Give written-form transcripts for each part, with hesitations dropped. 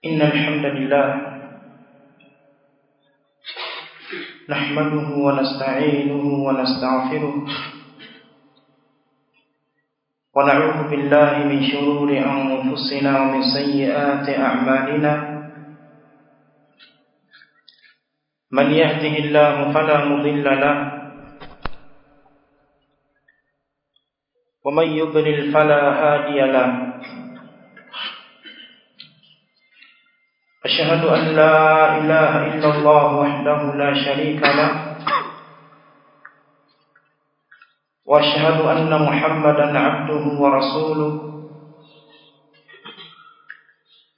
إن الحمد لله نحمده ونستعينه ونستغفره ونعوذ بالله من شرور أنفسنا ومن سيئات أعمالنا من يهده الله فلا مضل له ومن يضلل فلا هادي له أشهد أن لا إله إلا الله وحده لا شريك له وأشهد أن محمدا عبده ورسوله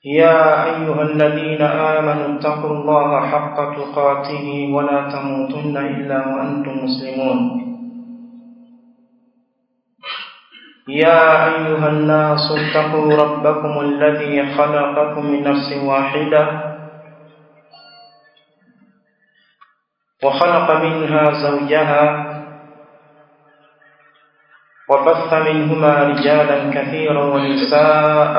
يا أيها الذين آمنوا اتقوا الله حق تقاته ولا تموتن إلا وأنتم مسلمون يا أيها الناس اتقوا ربكم الذي خلقكم من نفس واحدة وخلق منها زوجها وبث منهما رجالا كثيرا ونساء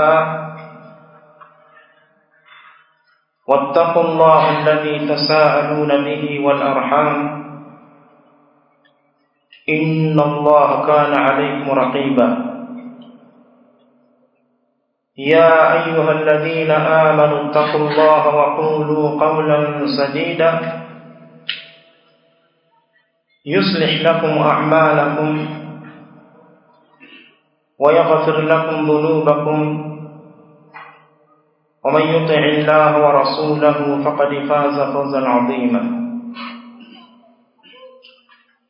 واتقوا الله الذي تساءلون به والأرحام إن الله كان عليكم رقيبا يا أيها الذين آمنوا اتقوا الله وقولوا قولا سديدا يصلح لكم أعمالكم ويغفر لكم ذنوبكم ومن يطع الله ورسوله فقد فاز فوزا عظيما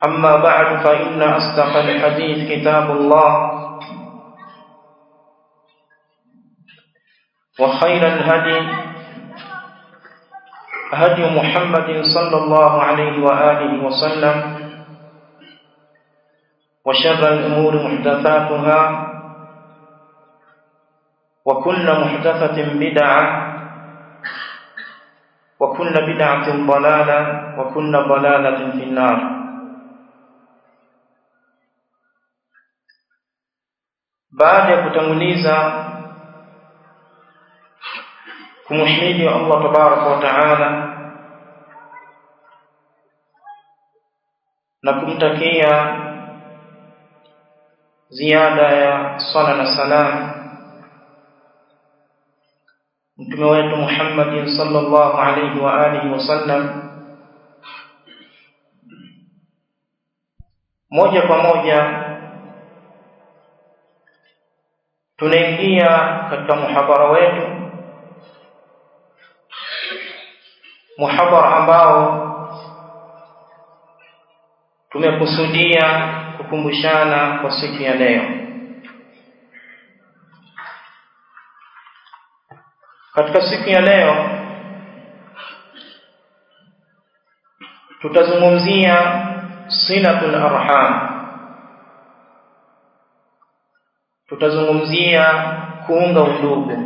أما بعد فإن أصدق الحديث كتاب الله وخير الهدي هدي محمد صلى الله عليه وآله وسلم وشر الأمور محدثاتها وكل محدثة بدعة وكل بدعة ضلالة وكل ضلالة في النار. Baada ya kutanguliza kumhimidi Allah tabaraka wa taala na kumtakia ziada ya sala na salam mtume wetu Muhammad sallallahu alayhi wa alihi wasallam, moja kwa moja tunaingia katika muhadhara wetu, muhadhara ambao tumekusudia kukumbushana kwa siku ya leo. Katika siku ya leo tutazungumzia silatul arham, tutazungumzia kuunga undugu.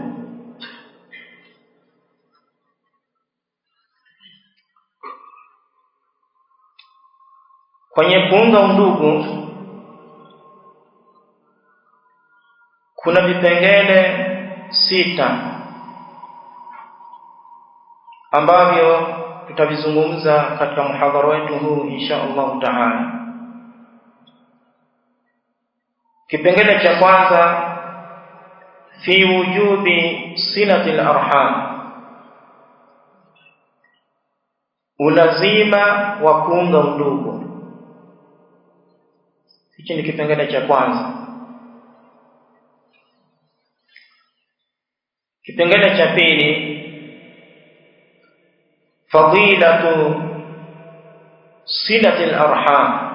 Kwenye kuunga undugu kuna vipengele 6 ambavyo tutavizungumza katika muhadhara wetu huu insha Allah taala. Kipengele cha kwanza, fi wujubi silatil arham, ulazima wa kuunga undugu. Hichi ni kipengele cha kwanza. Kipengele cha pili, fadilatu silatil arham,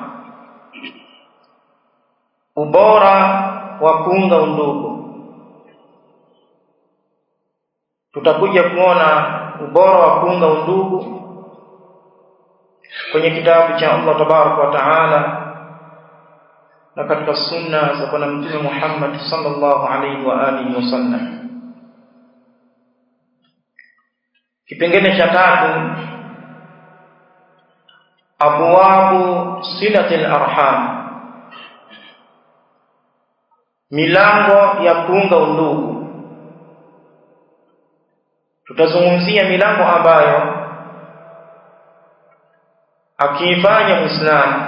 ubora wa kuunga undugu. Tutakuja kuona ubora wa kuunga undugu kwenye kitabu cha Allah tabaraka wa taala na katika sunna za Bwana Mtume Muhammad sallallahu alayhi wa alihi wasallam. Kipengele cha tatu, abwabu silatil arham, milango ya kuunga undugu. tutazungumzia milango ambayo akiifanya Muislamu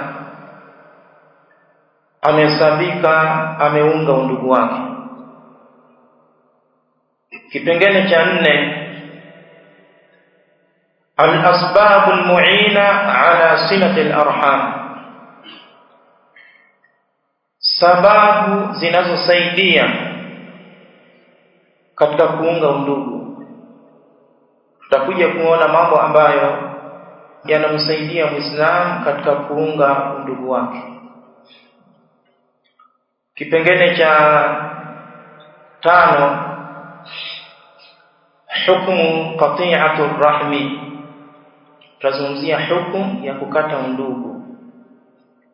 amesabika, ameunga undugu wake. Kipengele cha 4, al-asbab al-mu'ina ala silati al-arham, sababu zinazosaidia katika kuunga undugu. Tutakuja kuona mambo ambayo yanamsaidia Muislamu katika kuunga undugu wake. Kipengele cha 5, hukumu qati'atu rahmi, tutazungumzia hukumu ya kukata undugu.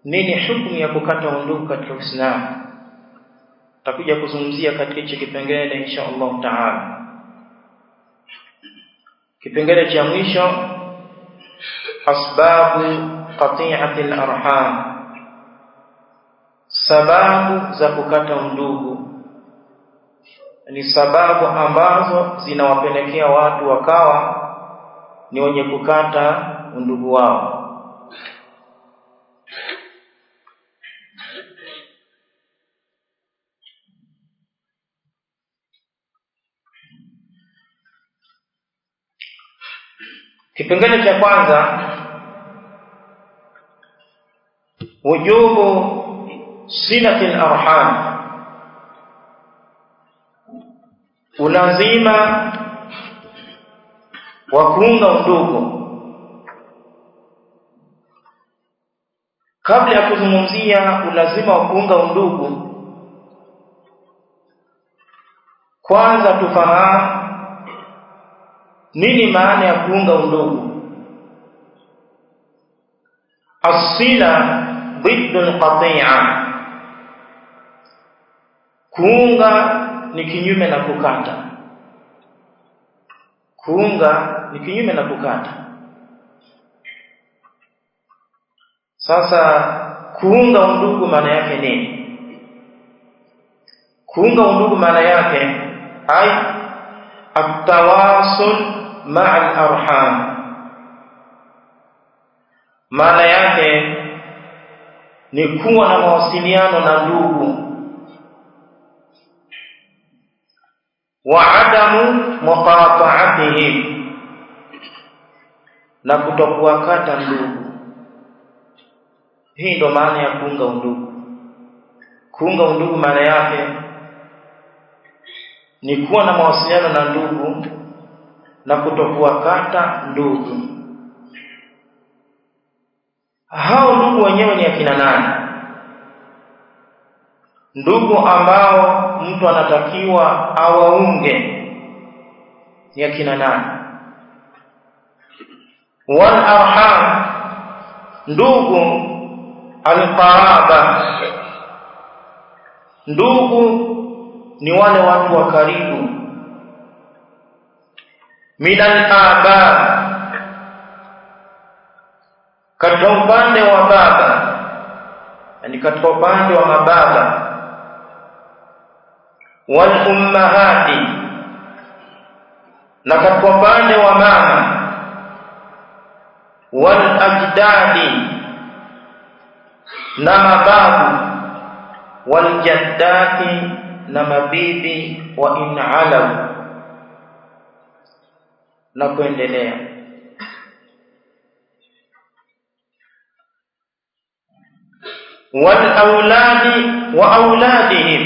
Nini hukumu ya kukata undugu katika Uislamu? Tutakuja kuzungumzia katika hicho kipengele insha Allah taala. Kipengele cha mwisho, asbabu qati'ati al-arham, sababu za kukata undugu. Ni sababu ambazo zinawapelekea watu wakawa ni wenye kukata undugu wao. Kipengele cha kwanza, wujubu silati al-arham, ulazima wa kuunga undugu. Kabla ya kuzungumzia ulazima wa kuunga undugu, kwanza tufahamu nini maana ya kuunga undugu. As-sila ضد القطيعة, kuunga ni kinyume na kukata. Kuunga ni kinyume na kukata. Sasa kuunga undugu maana yake nini? Kuunga undugu maana yake ay at-tawasul ma'a al-arham, maana yake ni kuwa na mawasiliano na ndugu, wa adamu muqata'atihim, na kutokuwakata ndugu. Hii ndo maana ya kuunga undugu. Kuunga undugu maana yake ni kuwa na mawasiliano na ndugu na kutokuwakata ndugu. Hao ndugu wenyewe ni akina nani? Ndugu ambao mtu anatakiwa awaunge ni akina nani? Wal arham, ndugu al-qaraba, ndugu ni wale watu wa karibu. Minal aba, katika upande wa baba, yani katika upande wa mababa. Wal ummahati, na katika upande wa mama. Wal ajdadi, na mababu. Wal jaddati, na mabibi. Wa in alaw, na kuendelea. Wal auladi wa auladihim,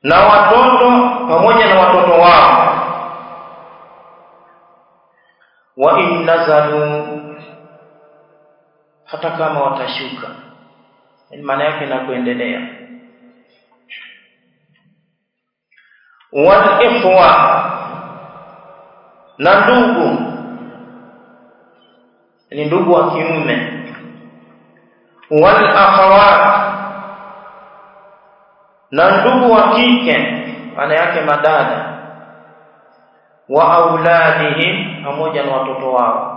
na watoto pamoja na watoto wao. Wa in nazalu, hata kama watashuka, maana yake na kuendelea. Wal ikhwa, na ndugu, ni ndugu wa kiume. Wal akhawat, na ndugu wa kike, maana yake madada. Wa auladihim, pamoja na watoto wao.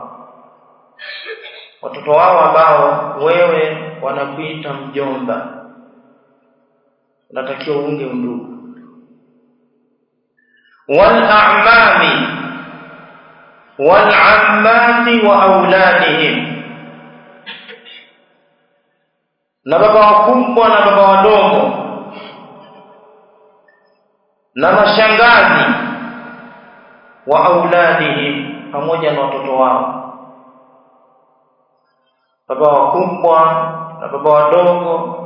Watoto wao ambao wewe wanakuita mjomba, unatakiwa uunge undugu. wal a'mami wal 'ammati wa auladihim, na baba wakubwa na baba wadogo na mashangazi, wa auladihim, pamoja na watoto wao. Baba wakubwa na baba wadogo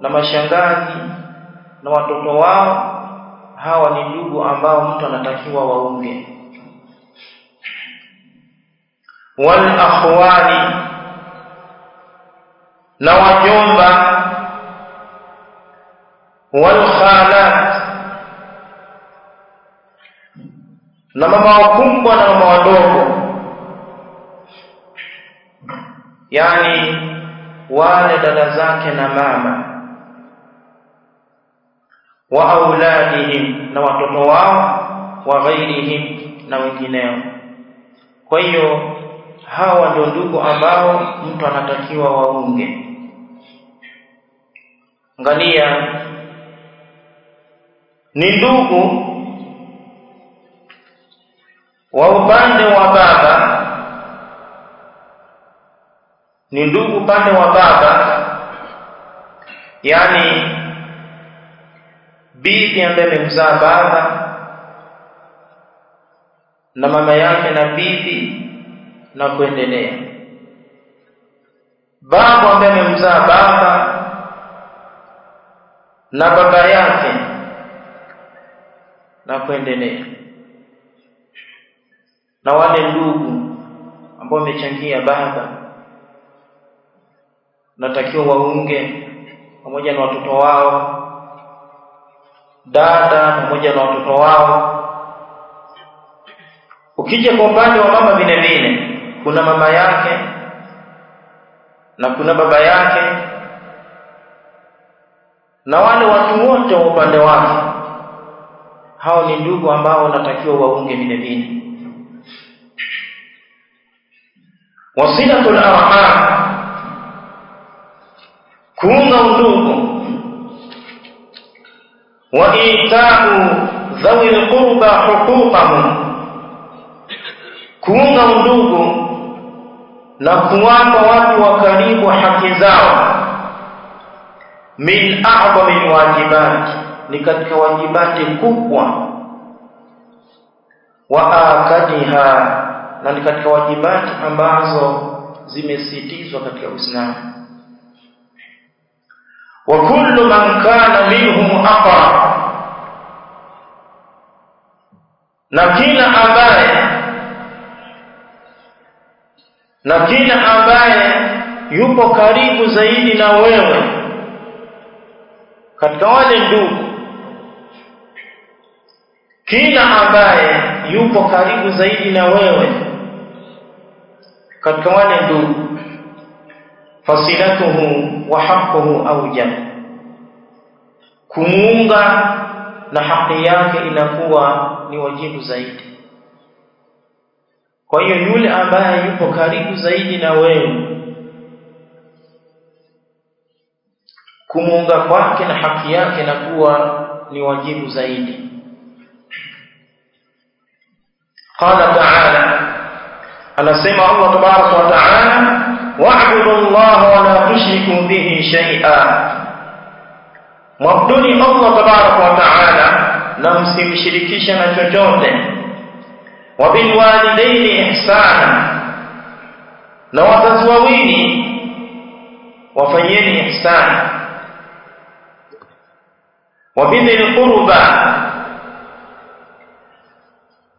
na mashangazi na watoto wao, hawa ni ndugu ambao mtu anatakiwa waunge. Wal akhwani, na wajomba. Wal khalat, na mama wakubwa na mama wadogo, yani wale dada zake na mama. Wa auladihim, na watoto wao. Wa ghairihim, na wengineo. Kwa hiyo hawa ndio ndugu ambao mtu anatakiwa waunge. Angalia, ni ndugu wa upande wa baba, ni ndugu upande wa baba, yani bibi ambaye amemzaa baba na mama yake na bibi na kuendelea. Baba ambaye amemzaa baba na baba yake na kuendelea. Na wale ndugu ambao wamechangia baba, natakiwa waunge pamoja na watoto wao, dada pamoja na watoto wao. Ukija kwa upande wa mama vile vile, kuna mama yake na kuna baba yake, na wale watu wote wa upande wake, hao ni ndugu ambao natakiwa waunge vile vile. Wasilatul arham, kuunga undugu. Wa ita'u dhawil qurba huquqahum, kuunga undugu na kuwapa watu wa karibu haki zao. Min a'zami wajibat, ni katika wajibati kubwa. Wa akadiha, na ni katika wajibati ambazo zimesitizwa katika Uislamu. Wa kullu man kana minhum aqrab, na kila ambaye yupo karibu zaidi na wewe katika wale ndugu, kila ambaye yupo karibu zaidi na wewe katika wale ndugu, fasilatuhu wa haqquhu awjab, kumuunga na haki yake inakuwa ni wajibu zaidi. Kwa hiyo yule ambaye yupo karibu zaidi na wewe, kumuunga kwake na haki yake inakuwa ni wajibu zaidi. Qala ta'ala, anasema Allah tabaraka wa ta'ala, wa'budu Allaha wa la tushriku bihi shay'a, mwabuduni Allah tabaraka wa ta'ala na msimshirikishe na chochote. Wa bil walidaini ihsana, na wazazi wawili wafanyeni ihsani. Wa bil qurba,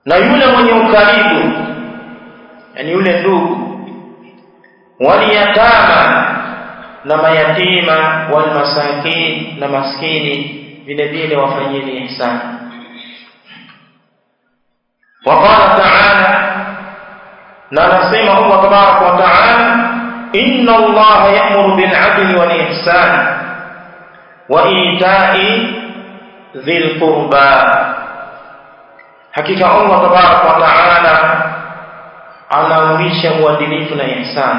na yule mwenye ukaribu, yani yule ndugu. Wal yatama, na mayatima. Wal masakin, na maskini vile vile wafanyeni ihsani. Wa qala ta'ala, na anasema Allah tabaraka wa ta'ala, inna Allaha ya'muru bil 'adli wal ihsan wa ita'i dhil qurba, hakika Allah tabaraka wa ta'ala anaamrisha uadilifu na ihsan,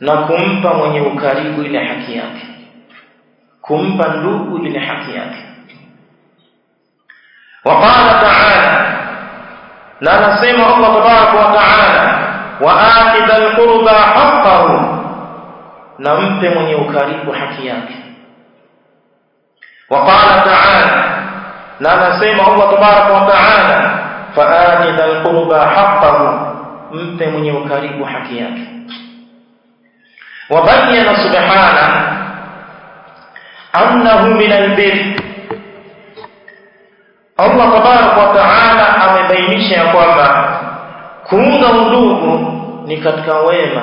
na kumpa mwenye ukaribu ile haki yake, kumpa ndugu ile haki yake. وقال تعالى لا نسمع الله تبارك وتعالى وآت ذا القربى حقه نمت من يكرم حقيقك وقال تعالى لا نسمع الله تبارك وتعالى فآت ذا القربى حقه مت من يكرم حقيقك وبين سبحانه أنه من البر Allah tabaraka wa taala amebainisha kwamba kuunga undugu ni katika wema.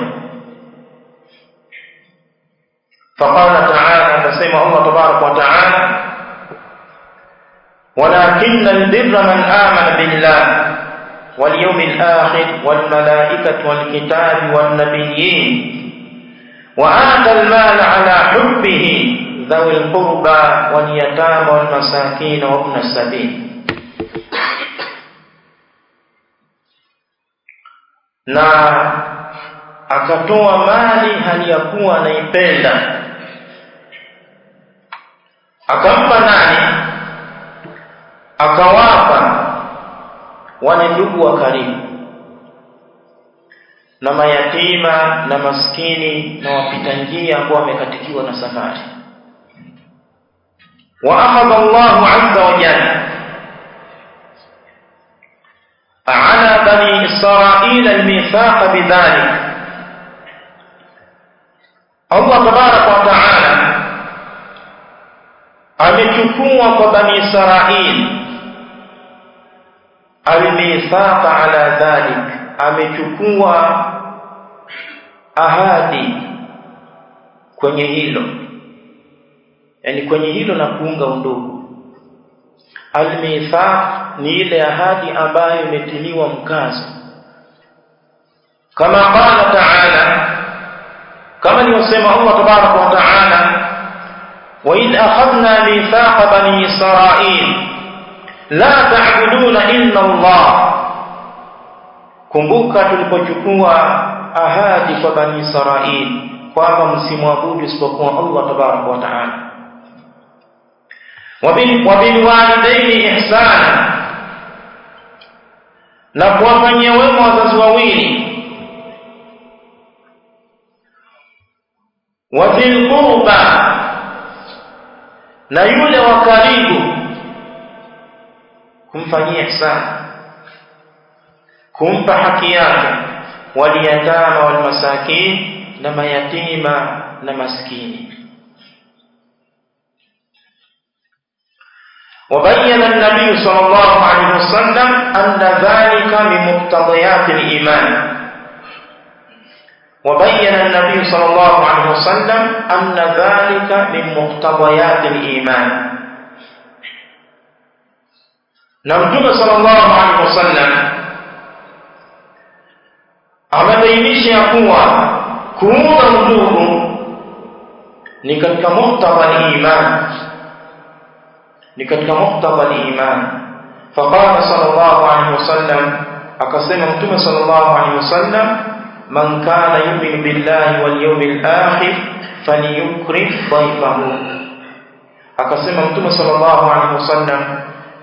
Faqala ta'ala, akasema Allah tabaraka wa taala walakinna albirra man amana billah wal yawmil akhir wal malaikati wal kitabi wan nabiyyin wa ata al mala ala hubbihi ذوي القربى واليتامى والمساكين وابن السبيل. Na akatoa mali hali ya kuwa anaipenda, akampa nani? Akawapa wale ndugu wa karibu na mayatima na maskini na wapita njia ambao wamekatikiwa na safari. وأخذ الله عز وجل على بني إسرائيل الميثاق بذلك. الله تبارك وتعالى amechukua kwa bani Israil al-mithaq ala dhalik, amechukua ahadi kwenye hilo, yani kwenye hilo na kuunga undugu. Al-mithaq ni ile ahadi ambayo imetiliwa mkazo, kama qala ta'ala, kama niyosema Allah tabaraka wa ta'ala wa idh akhadna mithaqa bani Israil la ta'buduna illa Allah. Kumbuka tulipochukua ahadi kwa bani Israil kwamba msimwabudu isipokuwa Allah tabaraka wa ta'ala. Wabilwalidaini ihsana, na kuwafanyia wema wazazi wawili. Wadhil qurba, na yule wa karibu kumfanyia ihsana, kumpa haki yake. Waliyatama walmasakin, na mayatima na maskini. وبين النبي صلى الله عليه وسلم أن ذلك من مقتضيات الإيمان. وبين النبي صلى الله عليه وسلم أن ذلك من مقتضيات الإيمان. نبي صلى الله عليه وسلم amebainisha kuwa kuunga undugu ni katika muktadha al-iman, ni katika muktadha al-iman. Faqala sallallahu alayhi wasallam, akasema mtume sallallahu alayhi wasallam, man kana yu'minu billahi wal yawmil akhir falyukrim dhayfahu. Akasema mtume sallallahu alayhi wasallam,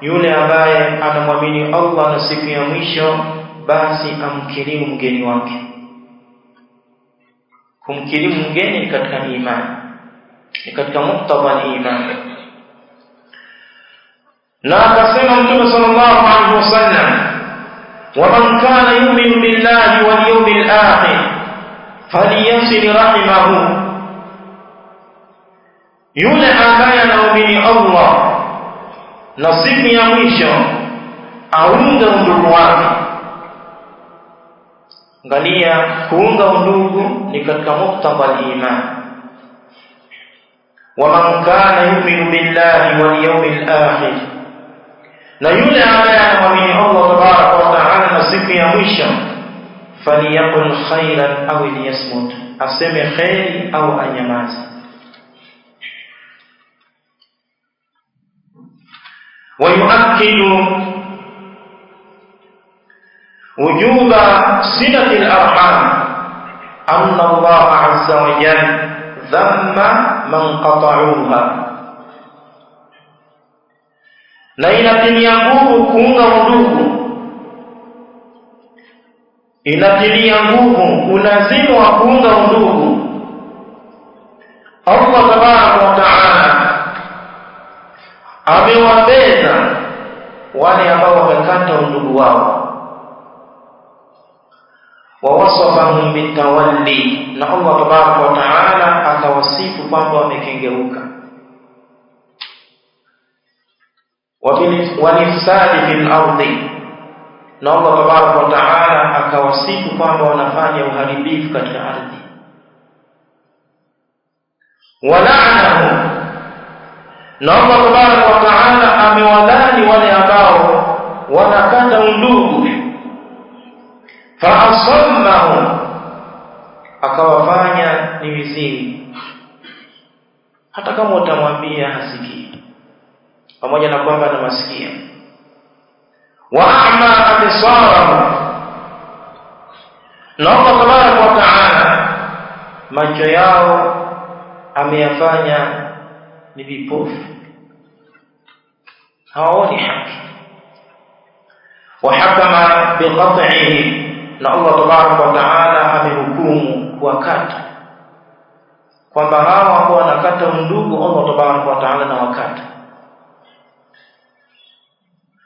yule ambaye anamwamini Allah na siku ya mwisho, basi amkirimu mgeni wake. Kumkirimu mgeni ni katika imani, ni katika muktadha al-iman. Na akasema mtume sallallahu alaihi wasallam, wa man kana yu'minu billahi wal yawmil akhir falyasil rahimahu. Yule ambaye anaamini Allah na siku ya mwisho, aunge undugu wake. Angalia, kuunga undugu ni katika muktadha al-iman. Wa man kana yu'minu billahi wal yawmil akhir, na yule ambaye anamwamini Allah tabaraka wa taala na siku ya mwisho, faliyaqul khairan aw liyasmut, aseme khairi au anyamaze. Wa yu'akkidu wujuba silati al-arham anna Allah azza wa jalla dhamma man qata'uha. na inatilia nguvu kuunga undugu, inatilia nguvu ulazima wa kuunga undugu. Allah tabaraka wa taala amewabeza wale ambao wamekata undugu wao, wa wasafahum bitawalli, na Allah tabaraka wa taala akawasifu kwamba wamekengeuka, walifsadi fil ardi, na Allah tabaraka wa taala akawasifu kwamba wanafanya uharibifu katika ardhi, wala'anahu, na Allah tabaraka wa taala amewalani wale ambao wanakata undugu, fa'asammahum, akawafanya ni viziwi, hata kama utamwambia hasikii, pamoja na kwamba ana masikio. Wa'ama absarahum, na Allah tabaraka wa taala macho yao ameyafanya ni vipofu, hawaoni haki. Wa hakama biqat'ihi, na Allah tabaraka wa taala amehukumu kuwakata, kwamba hawa ambao wanakata undugu Allah tabaraka wa taala na wakata.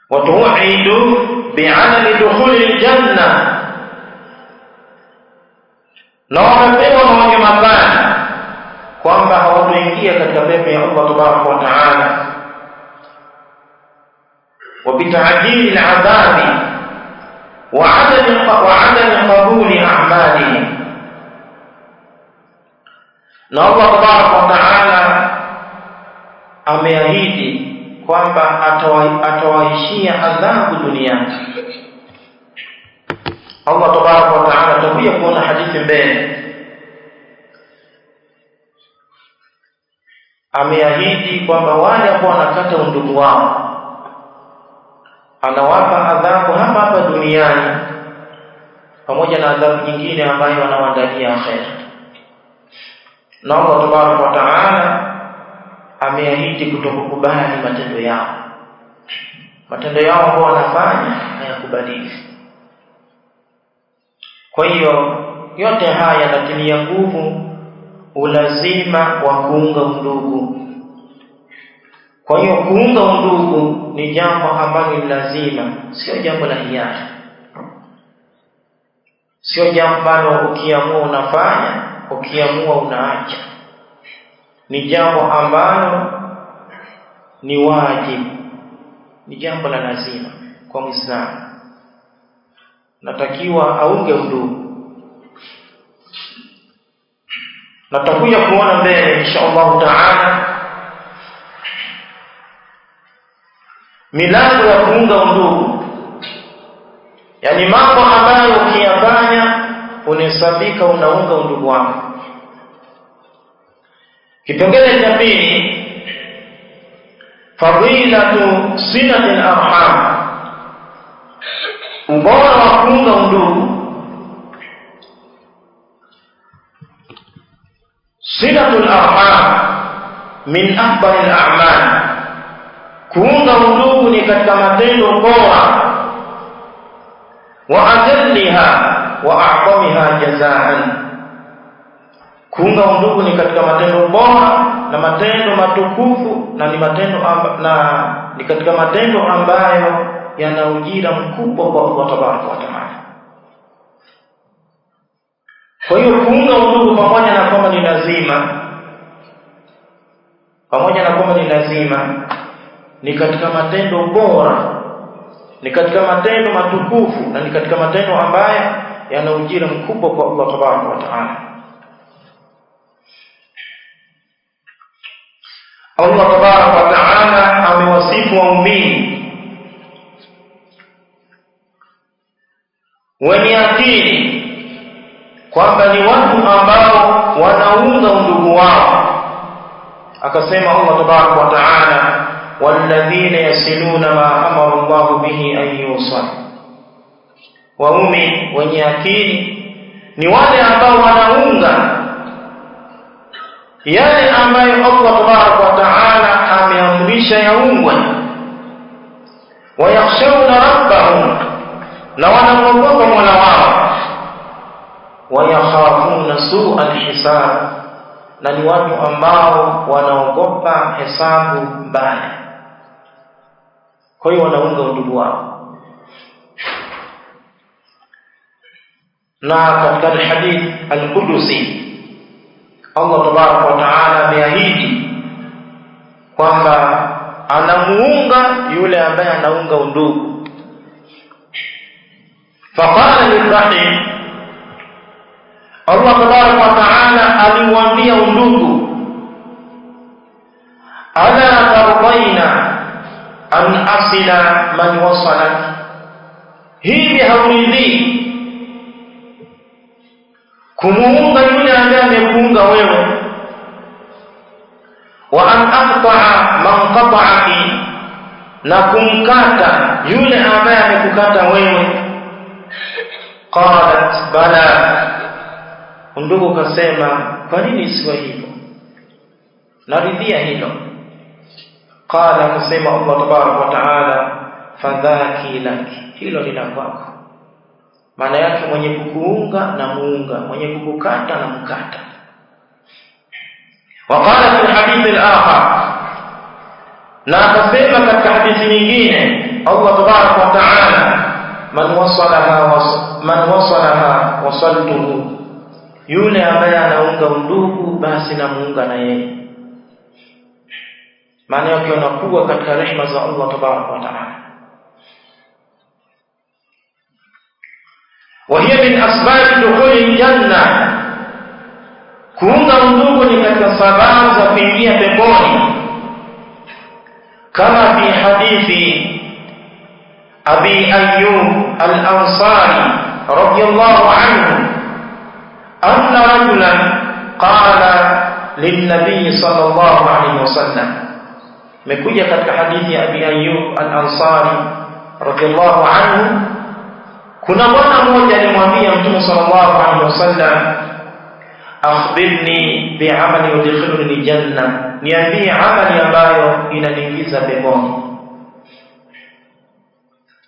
Wa tu'idu bi'adami dukhulil janna, na wamepewa maonyo mabaya kwamba hawataingia katika pepo ya Allah tabaraka wa taala, wa bita'jil al'adhabi wa 'adami qabuli a'malihim, na Allah tabaraka wa taala ameahidi kwamba atawaishia adhabu duniani. Allah tabaraka wa taala, tutakuja kuona hadithi mbele, ameahidi kwamba wale ambao wanakata undugu wao anawapa adhabu hapa duniani, pamoja na adhabu nyingine ambayo anawaandalia akhera. Na Allah tabaraka wa taala ameahidi kutokukubali matendo yao, matendo yao ambao wanafanya hayakubaliwi. Kwa hiyo yote haya yanatilia nguvu ulazima wa kuunga undugu. Kwa hiyo kuunga undugu ni jambo ambalo ni lazima, sio jambo la hiari, sio jambo ambalo ukiamua unafanya, ukiamua unaacha. Ni jambo ambalo ni wajibu, ni jambo la lazima kwa Muislamu, natakiwa aunge undugu. Natakuja kuona mbele insha Allah taala milango ya kuunga undugu, yani mambo ambayo ukiyafanya unahesabika unaunga undugu wako. Kipengele cha pili, fadilatu silatil arham, ubora wa kuunga undugu. Silatul arham min afdalil a'mal, kuunga undugu ni katika matendo bora, wa ajalliha wa a'zamiha jazaan, kuunga undugu ni katika matendo bora na matendo matukufu, na ni matendo ni katika matendo ambayo yana ujira mkubwa kwa Allah tabaraka wa taala. Kwa hiyo kuunga undugu, pamoja na kwamba ni lazima, ni katika matendo bora, ni katika matendo matukufu, na ni katika matendo ambayo yana ujira mkubwa kwa Allah tabaraka wa taala. Allah tabaraka wa taala amewasifu waumini wenye akili kwamba ni watu ambao wanaunga undugu wao. Akasema Allah tabaraka wa taala, walladhina yasiluna ma amara Allah bihi an yusal, waumini wenye akili ni wale ambao wanaunga yale ambayo Allah tabaraka wa taala ameamrisha yaungwe, wayakhshawna rabbahum, na wanamuogopa Mola wao, wayakhafuna su'al hisab, na ni watu ambao wanaogopa hesabu mbaya. Kwa hiyo wanaunga undugu wao. Na katika hadith al-Qudusi Allah tabaraka wa taala ameahidi kwamba anamuunga yule ambaye anaunga undugu. Faqala lirahim, Allah tabaraka wa taala alimwambia undugu, ala tardaina an asila man wasalak, hivi hauridhi kumuunga yule ambaye amekuunga wewe, wa an aqta'a man qata'aki, na kumkata yule ambaye amekukata wewe. Qalat bala, undugu kasema kwa nini isiwe hivyo, naridhia hilo. Qala, kasema Allah tabaraka wa taala, fadhaki laki, hilo ni la kwako. Maana yake mwenye kukuunga na muunga, mwenye kukukata na mkata. Waqala fi hadith al-akhar, na akasema katika hadithi nyingine Allah tabaraka wa taala, man wasalaha wasaltuhu, yule ambaye anaunga undugu basi namuunga na yeye. Maana yake unakuwa katika rehema za Allah tabaraka wa taala. وهي من أسباب دخول الجنة, kuunga undugu ni katika sababu za kuingia peponi, kama fi hadithi Abi Ayyub al-Ansari radiyallahu anhu anna rajulan qala lin-nabiy sallallahu alayhi wasallam. Imekuja katika hadithi ya Abi Ayyub al-Ansari radiyallahu anhu, kuna bwana mmoja alimwambia Mtume sallallahu alaihi wasallam, akhbirni bi'amali yudkhiluni janna, niambie amali ambayo inaniingiza peponi.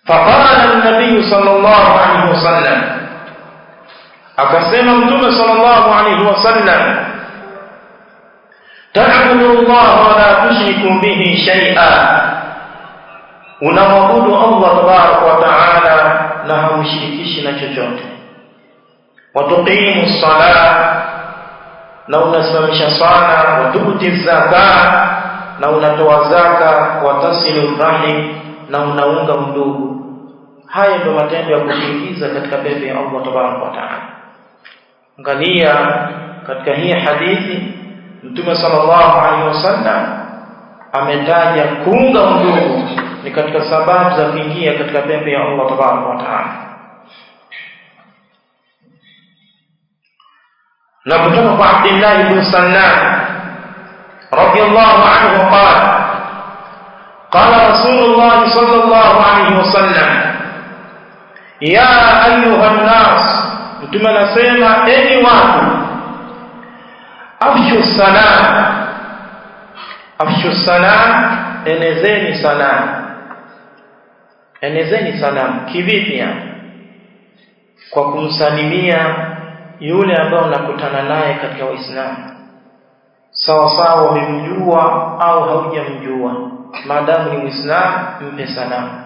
Faqala an-nabiy sallallahu alaihi wasallam, akasema Mtume sallallahu alaihi wasallam, ta'budu Allah wa la tushriku bihi shay'a, unamwabudu Allah tabaraka wa taala na hamshirikishi na chochote. Watuqimu as-salat, na unasimamisha sala. Watuti zakat, na unatoa zaka. Watasilu rahim, na unaunga undugu. Haya ndio matendo ya kuingiza katika pepo ya Allah tabaraka wa taala. Angalia katika hii hadithi Mtume sallallahu alaihi wasallam ametaja kuunga undugu ni katika sababu za kuingia katika pepo ya Allah tabaraka wa taala. Na kutoka kwa Abdullah ibn Sallam radiyallahu anhu qala Rasulullah sallallahu alayhi wasallam, ya ayuha nas, Mtume anasema enyi watu, afshu salam, enezeni salam. Enezeni salam kivipi? Kwa kumsalimia yule ambaye unakutana naye katika Uislamu, sawa sawa umemjua au haujamjua, maadamu ni Muislamu mpe salamu.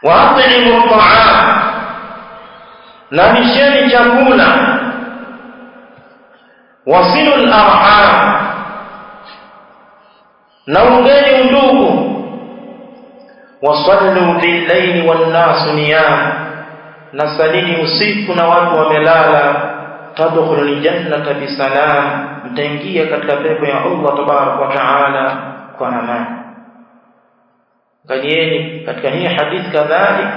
Wa at'imu at'am, na nisheni chakula. Wasilu al-arham, na ungeni undugu. Wasallu bil-layli wan-nasu niyam, na salini usiku na watu wamelala. Tadkhulul jannata bisalam, mtaingia katika pepo ya Allah tabaraka wa taala kwa amani. Angalieni katika hii hadithi kadhalika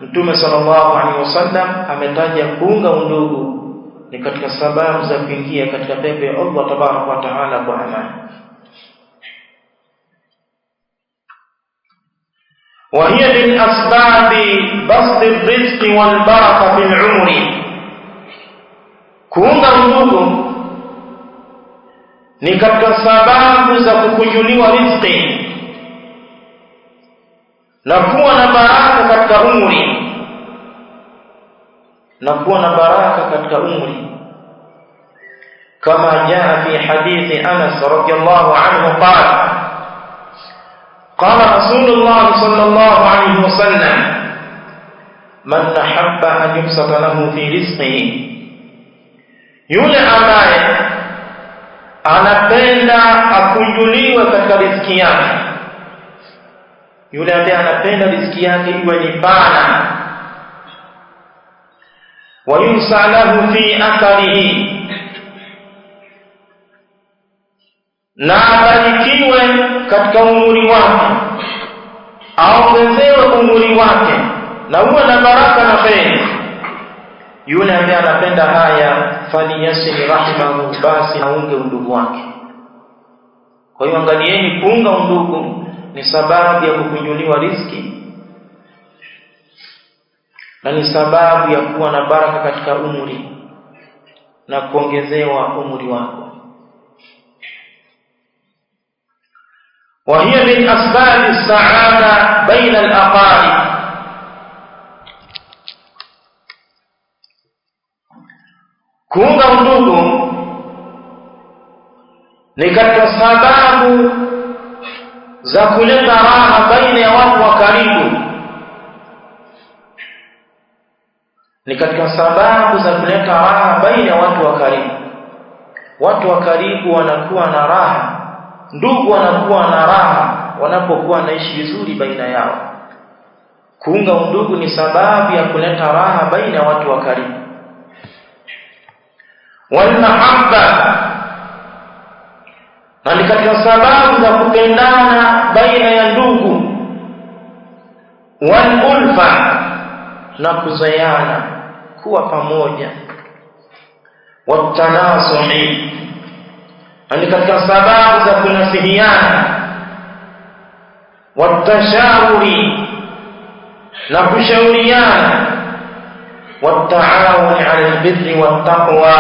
Mtume sallallahu alaihi wasallam ametaja kuunga undugu ni katika sababu za kuingia katika pepo ya Allah tabaraka wa taala kwa amani. وهي من أسباب بسط الرزق والبركة في العمر, kuunga undugu ni katika sababu za kukunjuliwa riziki na kuwa na baraka katika umri, na kuwa na baraka katika umri, kama jaa fi hadithi Anas radhiyallahu anhu qala qala Rasulullah sallallahu alayhi wasallam man ahabba an yubsata lahu fi rizqihi, yule ambaye anapenda akunjuliwe katika riziki yake, yule ambaye anapenda riziki yake iwe ni pana, wa yunsa lahu fi atharihi, na abarikiwe katika umri wake, aongezewe umri wake na uwe na baraka na kheri, yule ambaye anapenda haya faliyasili rahimahu, basi aunge undugu wake. Kwa hiyo angalieni, kuunga undugu ni sababu ya kukunjuliwa riziki na ni sababu ya kuwa na baraka katika umri na kuongezewa umri wako. وهي من أسباب السعادة بين الأقارب، kuunga undugu ni katika sababu za kuleta raha baina ya watu wa karibu, ni katika sababu za kuleta raha baina ya watu wa karibu. Watu wa karibu wanakuwa na raha, ndugu wanakuwa na raha wanapokuwa naishi vizuri baina yao. Kuunga undugu ni sababu ya kuleta raha baina ya watu wa karibu. Walmahabba, na ni katika sababu za kupendana baina ya ndugu. Walulfa, na kuzoeana, kuwa pamoja. Watanasuhi, na ni katika sababu za kunasihiana. Watashawuri, na kushauriana. Wataawuni ala albirri wattaqwa,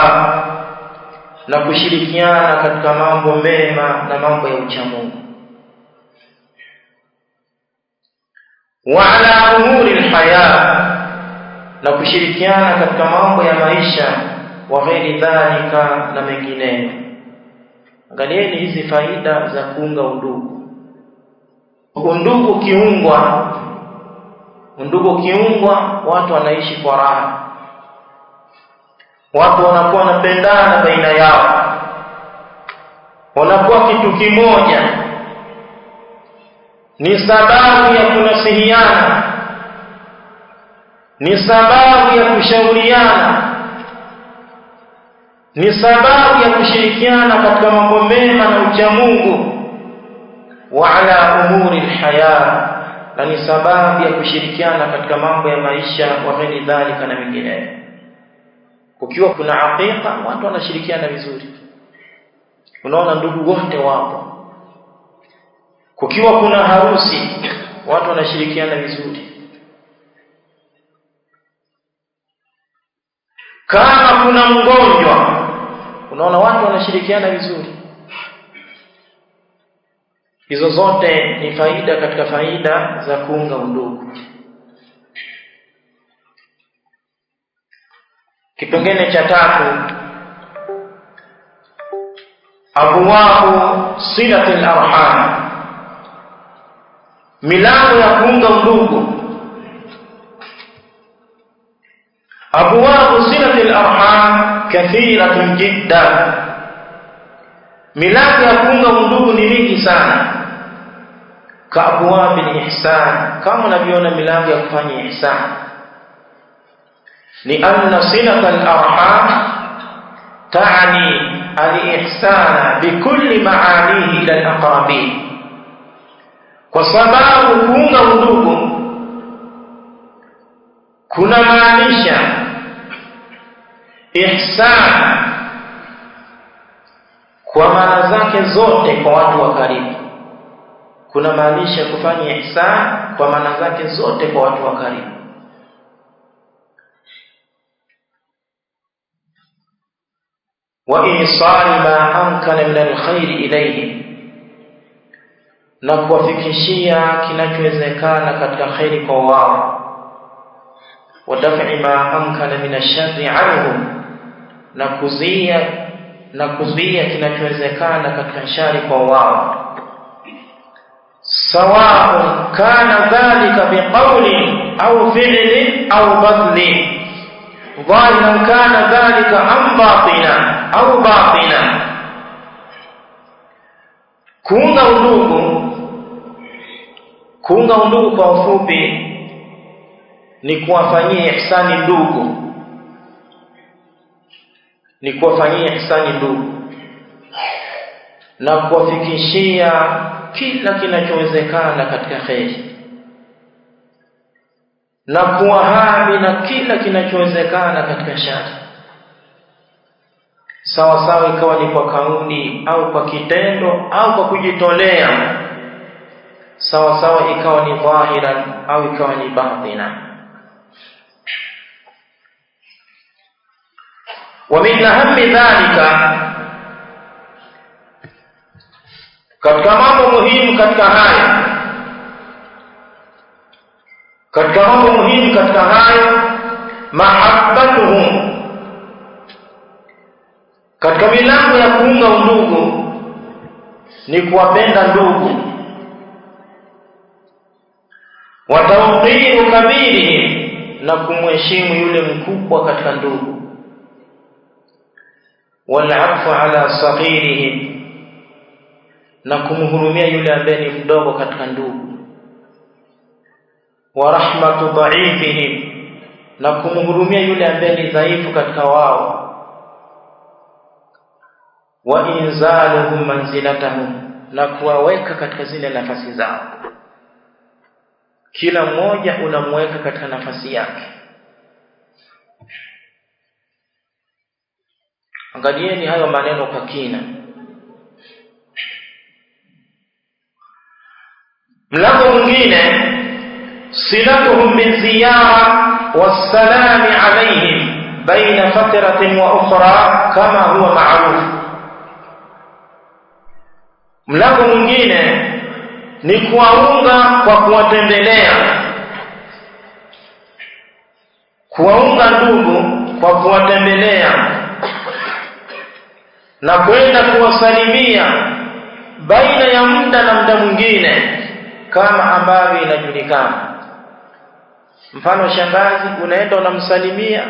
na kushirikiana katika mambo mema na mambo ya uchamungu. Wa ala umuri alhaya, na kushirikiana katika mambo ya maisha, wa ghairi dhalika, na mengineyo. Angalieni hizi faida za kuunga undugu. Undugu kiungwa, watu wanaishi kwa raha, watu wanakuwa wanapendana baina yao, wanakuwa kitu kimoja. Ni sababu ya kunasihiana, ni sababu ya kushauriana, ni sababu ya kushirikiana katika mambo mema na uchamungu. Wa ala umuri alhaya, na ni sababu ya kushirikiana katika mambo ya maisha, wa ghairi dhalika, na mengineyo. Kukiwa kuna aqiqa, watu wanashirikiana vizuri, unaona ndugu wote wapo. Kukiwa kuna harusi, watu wanashirikiana vizuri. Kama kuna mgonjwa, unaona watu wanashirikiana vizuri. Hizo zote ni faida katika faida za kuunga undugu. Kipengele cha 3, abwabu silatil arham, milango ya kuunga undugu. Abwabu silatil arham kathiratun jiddan, milango ya kuunga undugu ni mingi sana. Ka abwabil ihsan, kama unavyoona milango ya kufanya ihsan. Lianna silatal arham ta'ni al-ihsana bikulli ma'anihi ila al-aqrabin, kwa sababu kuunga undugu kuna maanisha ihsan kwa maana zake zote kwa watu wa karibu. Kuna maanisha kufanya ihsan kwa maana zake zote kwa watu wa karibu. Wa isali ma amkana min alkhair ilayhi, na kuwafikishia kinachowezekana katika khairi kwa wao, wa daf'i ma amkana min ash-sharri anhum, na kuzuia kinachowezekana katika shari kwa wao. Sawa'un kana dhalika biqawlin au fi'lin au badlin, dhahiran kana dhalika am batina au batina. Kuunga undugu kwa ufupi ni kuwafanyia ihsani ndugu, na kuwafikishia kila kinachowezekana katika khairi, na kuwahami na kila kinachowezekana katika shari, sawa sawa ikawa ni kwa kauli au kwa kitendo au kwa kujitolea, sawa sawa ikawa ni dhahiran au ikawa ni batina. Wa min ahammi dhalika, katika mambo muhimu katika hayo, mahabbatuhum, katika milango ya kuunga undugu ni kuwapenda ndugu, wa tawqiru kabirihim, na kumheshimu yule mkubwa katika ndugu, wal afu ala saghirihim, na kumhurumia yule ambaye ni mdogo katika ndugu, wa rahmatu dha'ifihim, na kumhurumia yule ambaye ni dhaifu katika wao, wa inzaluhum manzilatahum, na kuwaweka katika zile nafasi zao. Kila mmoja unamweka katika nafasi yake. Angalieni hayo maneno kwa kina. Mlango mwingine, silatuhum biziyara wassalami alayhim baina fatratin wa ukhra kama huwa ma'ruf. Mlango mwingine ni kuwaunga kwa kuwaunga ndugu kwa kuwatembelea na kwenda kuwasalimia baina ya muda na muda mwingine, kama ambavyo inajulikana. Mfano, shangazi, unaenda unamsalimia,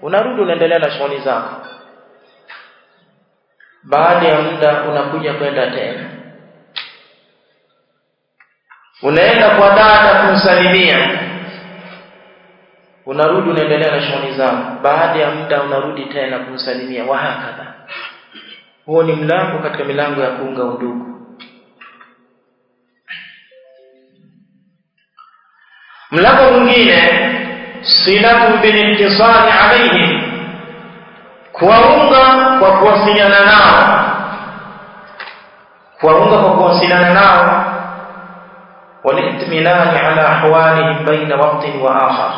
unarudi unaendelea na shughuli zako. Baada ya muda unakuja kwenda tena. Unaenda kwa dada kumsalimia, unarudi unaendelea na shughuli zako. Baada ya muda unarudi tena kumsalimia, wa hakadha. Huo ni mlango katika milango ya kuunga undugu. Mlango mwingine, silatu bilintisari alayhim, kuwaunga kwa kuwasiliana nao, walitminani ala ahwalihim baina waqtin wa akhar,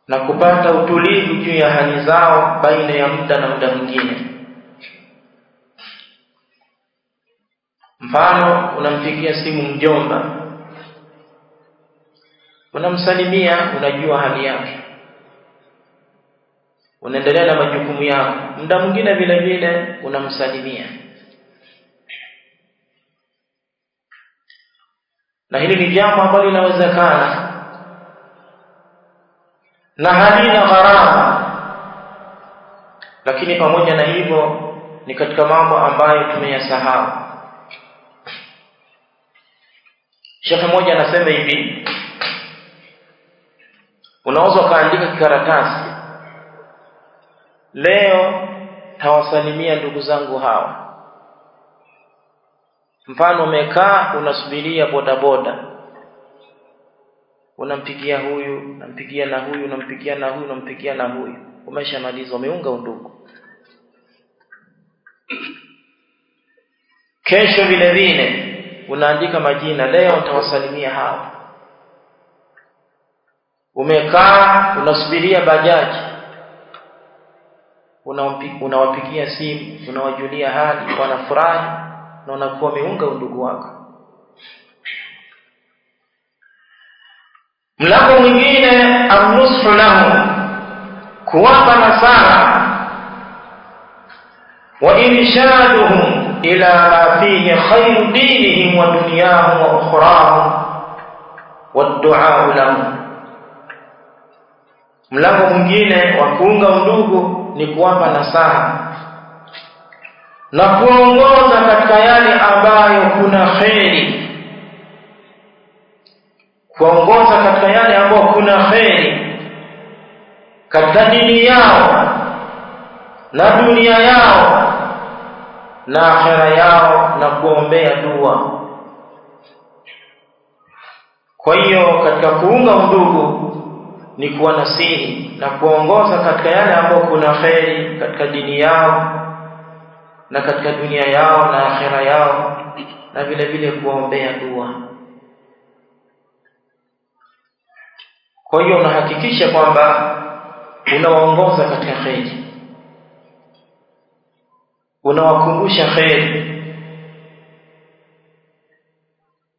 na kupata utulivu juu ya hali zao baina ya muda na muda mwingine. Mfano, unampigia simu mjomba, unamsalimia, unajua hali yake, unaendelea na majukumu yako. Muda mwingine vile vile unamsalimia. Na hili ni jambo ambalo linawezekana na halina gharama, lakini pamoja na hivyo ni katika mambo ambayo tumeyasahau. Sheikh mmoja anasema hivi, unaweza kaandika kikaratasi, leo tawasalimia ndugu zangu hawa. Mfano, umekaa unasubiria bodaboda, unampigia huyu, unampigia na huyu, unampigia na huyu, unampigia na huyu. Umeshamaliza, umeunga undugu. Kesho vile vile unaandika majina, leo nitawasalimia hawa. Umekaa unasubiria bajaji, unawapigia simu, unawajulia hali, wanafurahi, na unakuwa umeunga undugu wako. Mlango mwingine an-nushu lahu, kuwapa nasaha, wa irshaduhum ila ma fihi khayru dinihim wa dunyahum wa ukhrahum wad-du'a lahum. Mlango mwingine wa kuunga undugu ni kuwapa nasaha na kuongoza katika yale ambayo kuna kheri, kuongoza katika yale ambayo kuna kheri katika dini yao na dunia yao na akhera yao, na kuombea dua. Kwa hiyo katika kuunga undugu ni kuwanasihi na kuongoza katika yale ambayo kuna kheri katika dini yao na katika dunia yao na akhera yao, na vile vile kuombea dua. Kwa hiyo unahakikisha kwamba unawaongoza katika kheri, unawakumbusha kheri.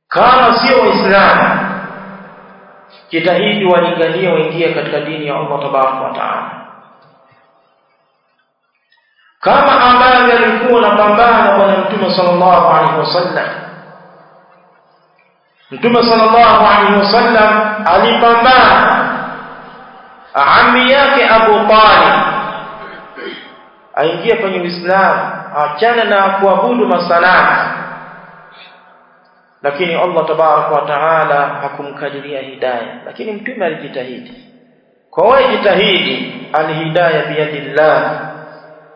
Kama sio Waislamu, jitahidi walinganie waingie katika dini ya Allah tabaraka wa taala, kama ambavyo alikuwa anapambana Bwana Mtume sallallahu alaihi wasallam. Mtume sallallahu alaihi wasallam alipambana ammi yake Abu Talib aingie kwenye Uislamu, achana na kuabudu masanamu, lakini Allah tabaraka wa taala hakumkadiria hidayah. Lakini mtume alijitahidi. Kwa wewe jitahidi, alhidayah biyadillah,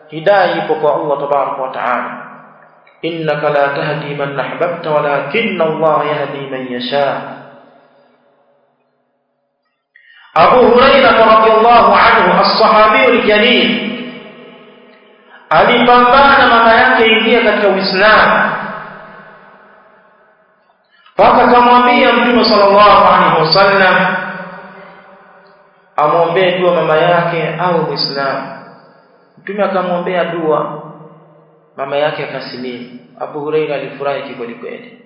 hidayah ipo kwa Allah tabaraka wa taala. Innaka la tahdi man ahbabta walakinna Allah yahdi man yasha. Abu Hurairah radhiyallahu anhu, as-sahabi al-jalil, alipambana mama yake ingia katika Uislamu, mpaka kamwambia Mtume sallallahu alaihi wasallam amwombee dua mama yake au Muislamu. Mtume akamwombea dua, mama yake akasilimu. Abu Hurairah alifurahi kweli kweli,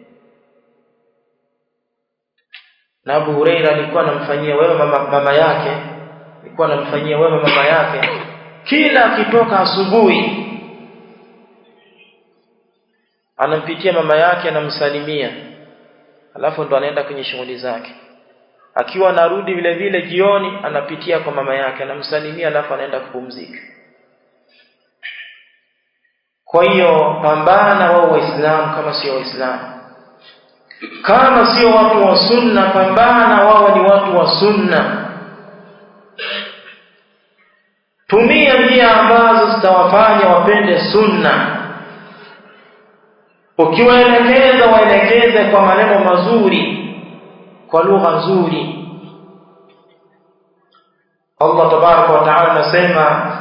na Abu Hurairah alikuwa anamfanyia wema mama yake, kila akitoka asubuhi anampitia mama yake, anamsalimia, alafu ndo anaenda kwenye shughuli zake. Akiwa anarudi vile vile jioni anapitia kwa mama yake, anamsalimia, alafu anaenda kupumzika. Kwa hiyo pambana wao Waislamu kama sio Waislamu, kama sio watu wa sunna, pambana wao ni watu wa sunna. Tumia njia ambazo zitawafanya wapende sunna. Ukiwaelekeza, waelekeze kwa maneno mazuri, kwa lugha nzuri. Allah tabaraka wa taala anasema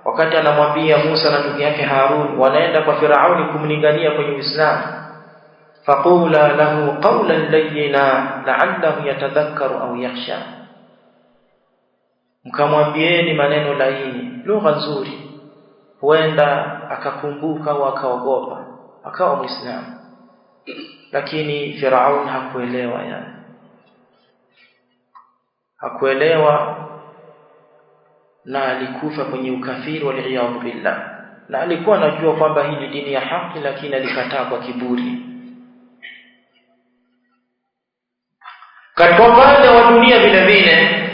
wakati anamwambia Musa na ndugu yake Harun wanaenda kwa Firauni kumlingania kwenye Uislamu, faqula lahu qawlan layyina la'allahu yatadhakkaru au yakhsha, mkamwambieni maneno laini, lugha nzuri, huenda akakumbuka au akaogopa akawa Muislamu. Lakini Firaun hakuelewa, hakuelewa, na alikufa kwenye ukafiri wal-iyadhu billah. Na alikuwa anajua kwamba hii ni dini ya haki, lakini alikataa kwa kiburi. Katika upande wa dunia vile vile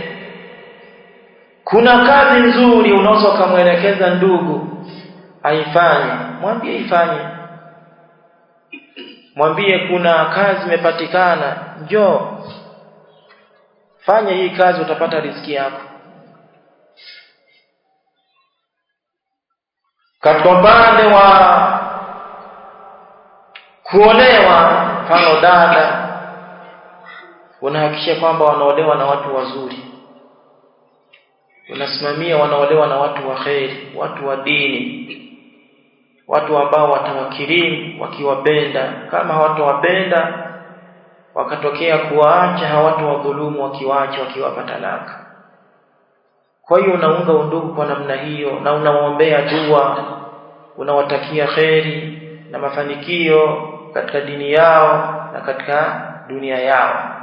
kuna kazi nzuri unaweza kumwelekeza ndugu aifanye, mwambie ifanye. Mwambie kuna kazi imepatikana, njoo fanya hii kazi, utapata riziki yako. Katika upande wa kuolewa, mfano dada, unahakikisha kwamba wanaolewa na watu wazuri, unasimamia wanaolewa na watu wa kheri, watu wa dini, watu ambao watawakirimu wakiwapenda. Kama hawatawapenda wakatokea kuwaacha, hawatawadhulumu wakiwaacha, wakiwapa talaka. Kwa hiyo unaunga undugu kwa namna hiyo, na unawaombea dua, unawatakia kheri, na mafanikio katika dini yao na katika dunia yao.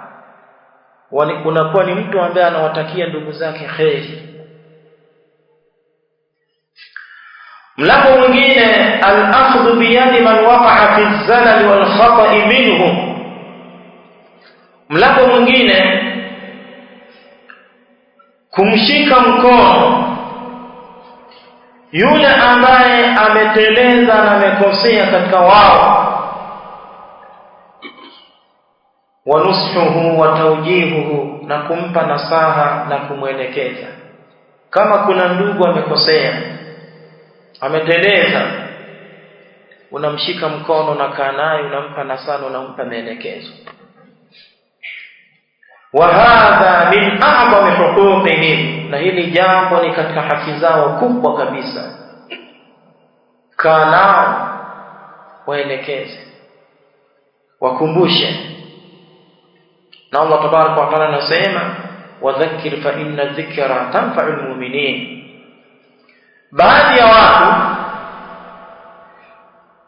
Unakuwa ni mtu ambaye anawatakia ndugu zake kheri. Mlango mwingine, al-akhdhu bi yadi man waqa'a fi zalal wal khata'i minhum. Mlango mwingine, kumshika mkono yule ambaye ameteleza na amekosea katika wao, wa nushuhu wa tawjihuhu, na kumpa nasaha na kumwelekeza. Kama kuna ndugu amekosea, ameteleza, unamshika mkono na kaa naye, unampa nasaha, unampa maelekezo. Wa hadha min a'zami huquqihim, na hili jambo ni katika haki zao kubwa kabisa. Kaa nao, waelekeze, wakumbushe. Na Allah tabaraka wa taala anasema, wadhakkir fa inna dhikra tanfa'ul mu'minin. Baadhi ya watu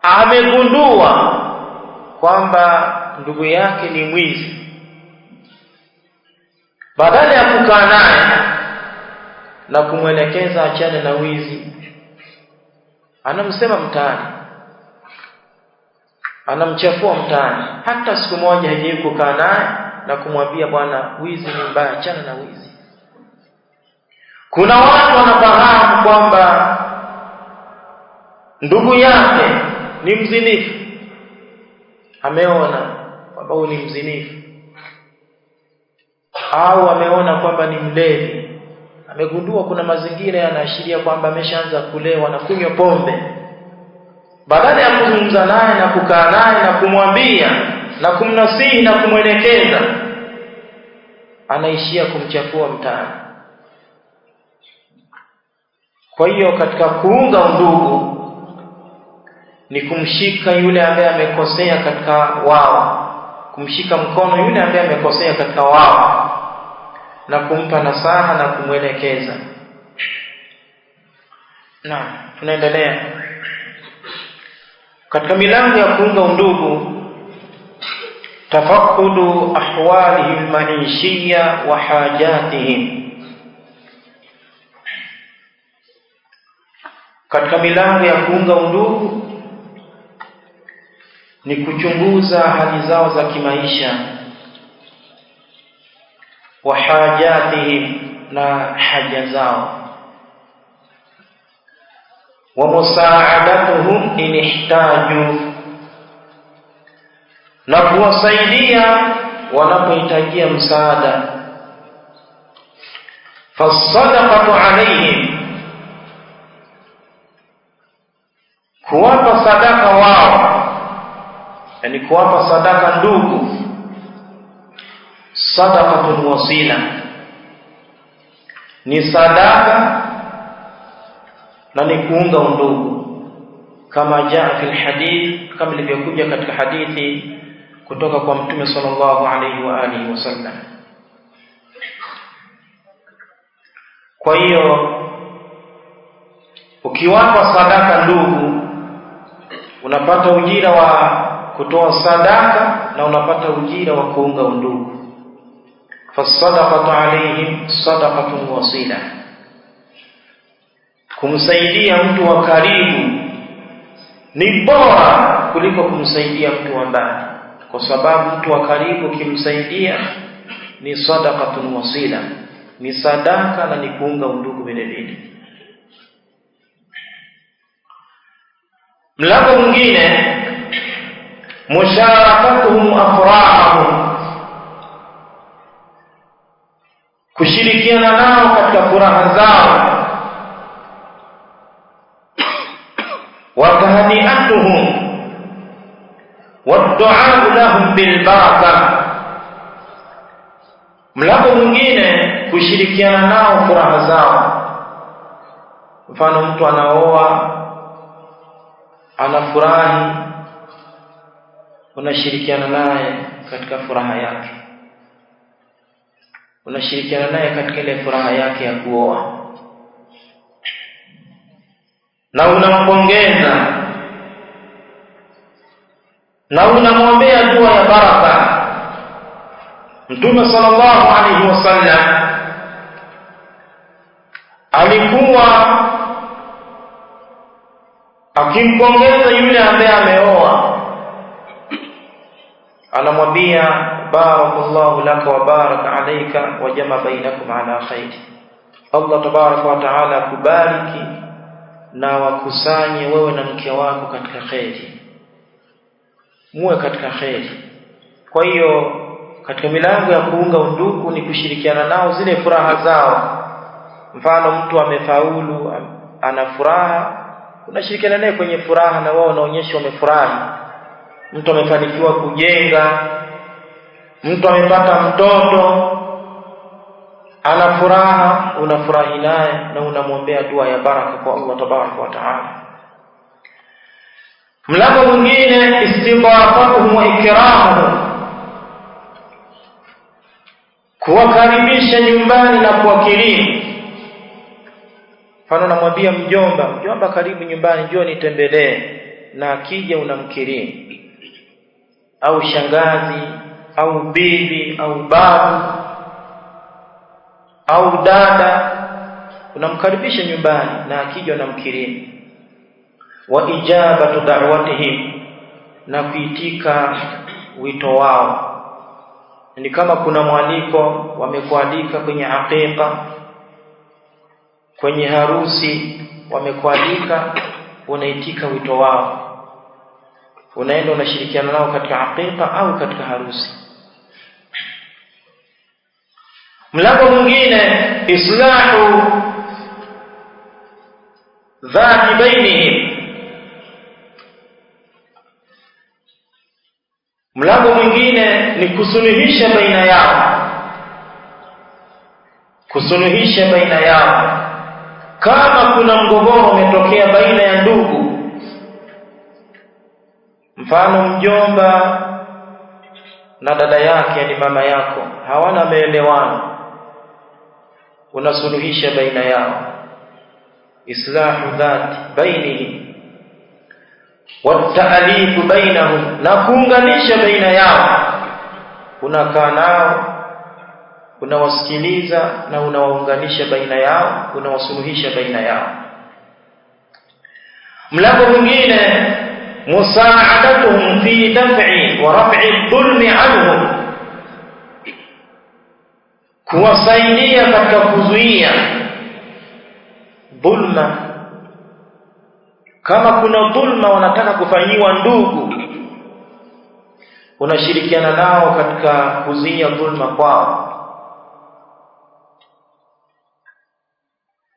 amegundua kwamba ndugu yake ni mwizi, badala ya kukaa naye na kumwelekeza achane na wizi, anamsema mtaani, anamchafua mtaani. Hata siku moja hajawahi kukaa naye na kumwambia, bwana, wizi ni mbaya, achana na wizi. Kuna watu wanafahamu kwamba ndugu yake ni mzinifu, ameona kwamba huyu ni mzinifu, au ameona kwamba ni mlevi, amegundua kuna mazingira yanaashiria kwamba ameshaanza kulewa na kunywa pombe. Badala ya kuzungumza naye na kukaa naye na kumwambia na kumnasihi na kumwelekeza, anaishia kumchafua mtaani. Kwa hiyo katika kuunga undugu ni kumshika yule ambaye amekosea katika wao, kumshika mkono yule ambaye amekosea katika wao, na kumpa nasaha na kumwelekeza. Na tunaendelea katika milango ya kuunga undugu, tafaqudu ahwalihim maishiyya wa hajatihim. Katika milango ya kuunga undugu ni kuchunguza hali zao za kimaisha, wa hajatihim, na haja zao, wa musaadatuhum in ihtaju, na kuwasaidia wanapohitajia msaada. Fasadaqatu alayhim, kuwapa sadaka wao, yani kuwapa sadaka ndugu, sadaqatul wasila, ni sadaka na ni kuunga undugu, kama jaa fil hadith, kama ilivyokuja katika hadithi kutoka kwa Mtume sallallahu alayhi wa alihi wasallam. Kwa hiyo ukiwapa sadaka ndugu, unapata ujira wa kutoa sadaka na unapata ujira wa kuunga undugu. Fasadaqatu alayhim sadaqatun wasila, kumsaidia mtu wa karibu ni bora kuliko kumsaidia mtu wa mbali, kwa sababu mtu wa karibu kimsaidia ni sadaqatun wasila, ni sadaka na ni kuunga undugu vile vile. Mlango mwingine, musharakatuhum afrahahum, kushirikiana nao katika furaha zao. Wa tahni'atuhum wa du'a lahum bil baraka. Mlango mwingine, kushirikiana nao furaha zao. Mfano, mtu anaoa, anafurahi, unashirikiana naye katika furaha yake, unashirikiana naye katika ile furaha yake ya kuoa, na unampongeza na unamwombea dua ya baraka. Mtume sallallahu alaihi wasallam alikuwa akimpongeza yule ambaye ameoa, anamwambia barakallahu laka wa baraka alayka wa jama bainakum ala khair. Allah tabaraka wa taala kubariki na wakusanye wewe na mke wako katika khairi, muwe katika khairi. Kwa hiyo katika milango ya kuunga undugu ni kushirikiana nao zile furaha zao. Mfano mtu amefaulu, ana furaha, unashirikiana naye kwenye furaha na wao unaonyesha umefurahi. Mtu amefanikiwa kujenga, mtu amepata mtoto, ana furaha, unafurahi naye na unamwombea dua ya baraka kwa Allah tabaraka wa taala. Mlango mwingine istidafatuhum wa ikramuhum, kuwakaribisha nyumbani na kuwakirimu. Mfano namwambia mjomba karibu nyumbani, njoo nitembelee, na akija unamkirimu. Au shangazi au bibi au babu au dada, unamkaribisha nyumbani na akija unamkirimu. Wa ijabatu da'watihim, na kuitika wito wao. Ni kama kuna mwaliko wamekualika kwenye aqiqa, kwenye harusi wamekualika, unaitika wito wao, unaenda unashirikiana nao katika aqiqa au katika harusi. Mlango mwingine islahu dhati bainihim, mlango mwingine ni kusuluhisha baina yao, kusuluhisha baina yao. Kama kuna mgogoro umetokea baina ya ndugu, mfano mjomba na dada yake, yani mama yako, hawana maelewano, unasuluhisha baina yao. Islahu dhati bainihim wa ta'alifu bainahum, na kuunganisha baina yao. Unakaa nao, unawasikiliza na unawaunganisha baina yao, unawasuluhisha baina yao. Mlango mwingine musa'adatuhum fi daf'i wa raf'i dhulmi anhum, kuwasaidia katika kuzuia dhulma. Kama kuna dhulma wanataka kufanyiwa ndugu, unashirikiana nao katika kuzuia dhulma kwao.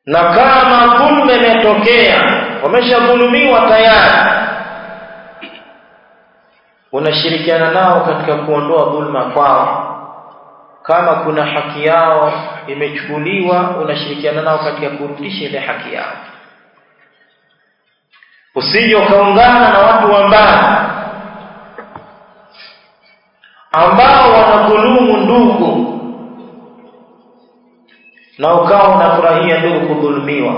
Na kama dhulma imetokea, wameshadhulumiwa tayari, unashirikiana nao katika kuondoa dhulma kwao. Kama kuna haki yao imechukuliwa, unashirikiana nao katika kurudisha ile haki yao. Usije ukaungana na watu ambao wanadhulumu ndugu na ukawa unafurahia ndugu kudhulumiwa,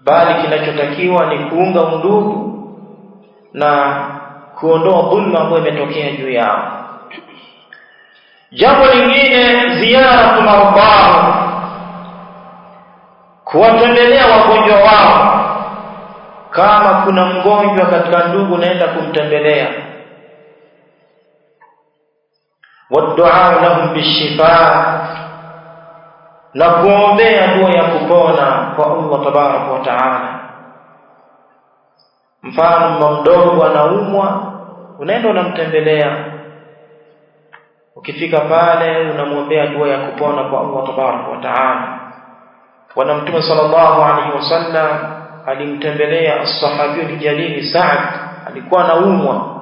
bali kinachotakiwa ni kuunga undugu na kuondoa dhulma ambayo imetokea juu yao. Jambo lingine ziara mardhahum, kuwatembelea wagonjwa wao. Kama kuna mgonjwa katika ndugu, naenda kumtembelea. Waddu'a lahum bishifa, na kuombea dua ya kupona kwa Allah tabaraka wa taala. Mfano mdogo anaumwa, unaenda unamtembelea, ukifika pale unamwombea dua ya kupona kwa Allah tabaraka wa taala. Bwana Mtume sallallahu alaihi wasallam alimtembelea as-sahabi al-jalil Sa'd, alikuwa anaumwa.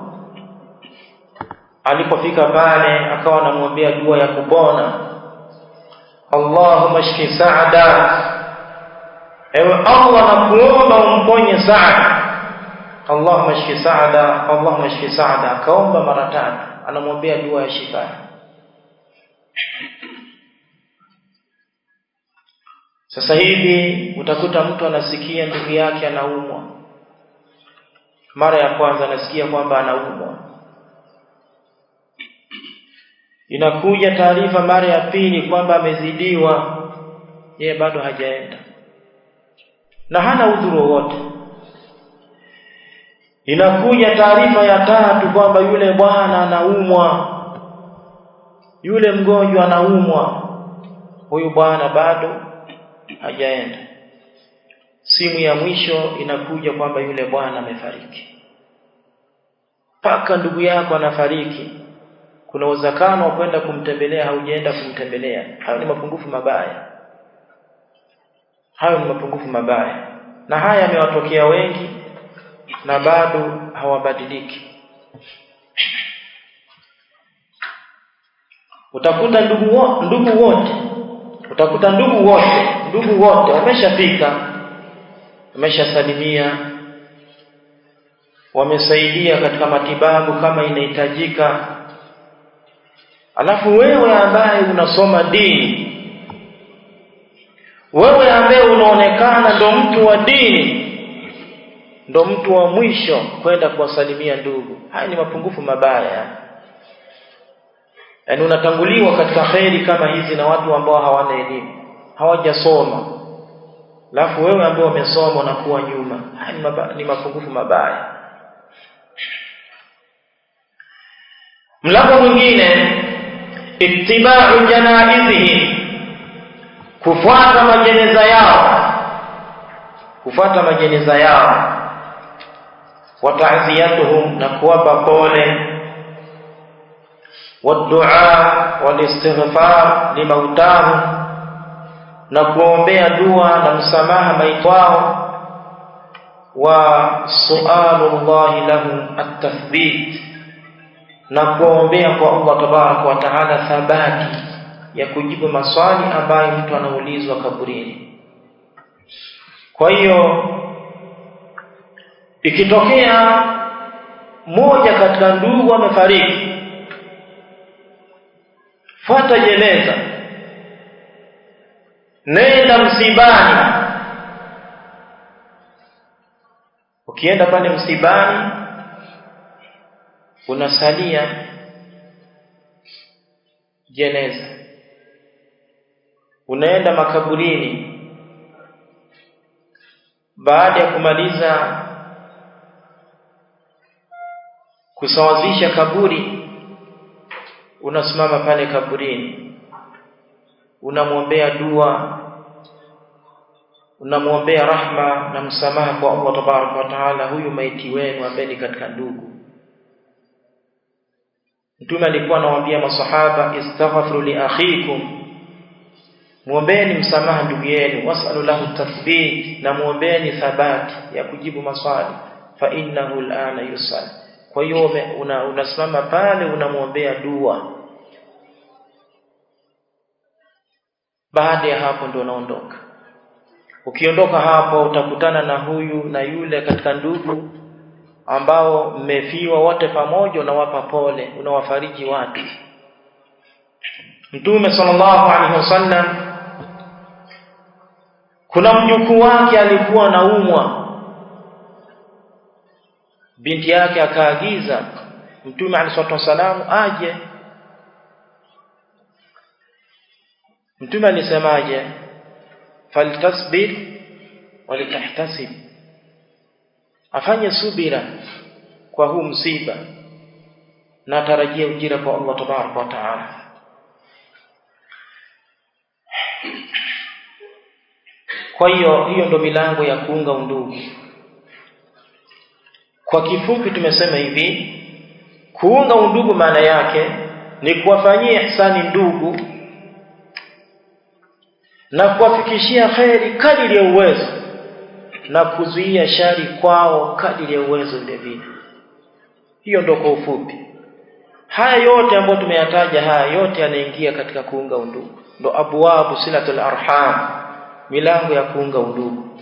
Alipofika pale akawa anamwombea dua ya kupona. Allahumma shfi Sa'da, ewe Allah nakuomba umponye Sa'd. Allahumma shfi Sa'da, Allahumma shfi Sa'da. Akaomba mara 3, anamwombea dua ya shifa. Sasa hivi utakuta mtu anasikia ndugu yake anaumwa, mara ya kwanza nasikia kwamba anaumwa, inakuja taarifa mara ya pili kwamba amezidiwa, yeye bado hajaenda na hana udhuru wowote. Inakuja taarifa ya tatu kwamba yule bwana anaumwa, yule mgonjwa anaumwa, huyu bwana bado hajaenda. Simu ya mwisho inakuja kwamba yule bwana amefariki. Paka ndugu yako anafariki, kuna uwezekano wa kwenda kumtembelea, haujaenda kumtembelea. Hayo ni mapungufu mabaya. Hayo ni mapungufu mabaya, na haya yamewatokea wengi na bado hawabadiliki. Utakuta ndugu wote wameshafika, wameshasalimia, wamesaidia katika matibabu kama inahitajika. Alafu wewe ambaye unasoma dini, wewe ambaye unaonekana ndo mtu wa dini, ndo mtu wa mwisho kwenda kuwasalimia ndugu. Haya ni mapungufu mabaya. Yaani unatanguliwa katika khairi kama hizi na watu ambao hawana elimu, hawajasoma. Alafu wewe ambao umesoma unakuwa nyuma. Haya ni mapungufu mabaya. Mlango mwingine, ittiba'u janaizihim, kufuata majeneza yao, wa ta'ziyatuhum, na kuwapa pole, wa du'a wal istighfar limautahum, na kuombea dua na msamaha maiti wao, wa su'alullahi lahum at-tathbit, na kuombea kwa Allah tabaraka wa taala thabati ya kujibu maswali ambayo mtu anaulizwa kaburini. Kwa hiyo ikitokea mmoja katika ndugu amefariki, fuata jeneza, nenda msibani. Ukienda pale msibani, unasalia jeneza, unaenda makaburini. Baada ya kumaliza kusawazisha kaburi, unasimama pale kaburini, unamwombea dua, unamwombea rahma na msamaha kwa Allah tabaraka wa taala huyu maiti wenu ambaye ni katika ndugu. Mtume alikuwa anawaambia masahaba, istaghfiru li akhikum, muombeeni msamaha ndugu yenu, wasalu lahu tathbit, na muombeeni thabati ya kujibu maswali, fa innahu al'ana yusal. Kwa hiyo unasimama pale unamwombea dua. Baada ya hapo ndio unaondoka. Ukiondoka hapo utakutana na huyu na yule katika ndugu ambao mmefiwa wote pamoja, unawapa pole, unawafariji watu. Mtume sallallahu alaihi wasallam, kuna mjukuu wake alikuwa anaumwa, binti yake akaagiza Mtume alayhi wasallam aje. Mtume alisemaje? faltasbir walitahtasib, afanye subira kwa huu msiba na tarajie ujira kwa Allah tabaraka wa taala. Kwa hiyo ndio milango ya kuunga undugu. Kwa kifupi tumesema hivi, kuunga undugu maana yake ni kuwafanyia ihsani ndugu na kuwafikishia khairi kadiri ya uwezo na kuzuia shari kwao kadiri ya uwezo vile vile. Hiyo ndio kwa ufupi. Haya yote ambayo tumeyataja, haya yote yanaingia katika kuunga undugu. Ndio abwabu silatul arham, milango ya kuunga undugu.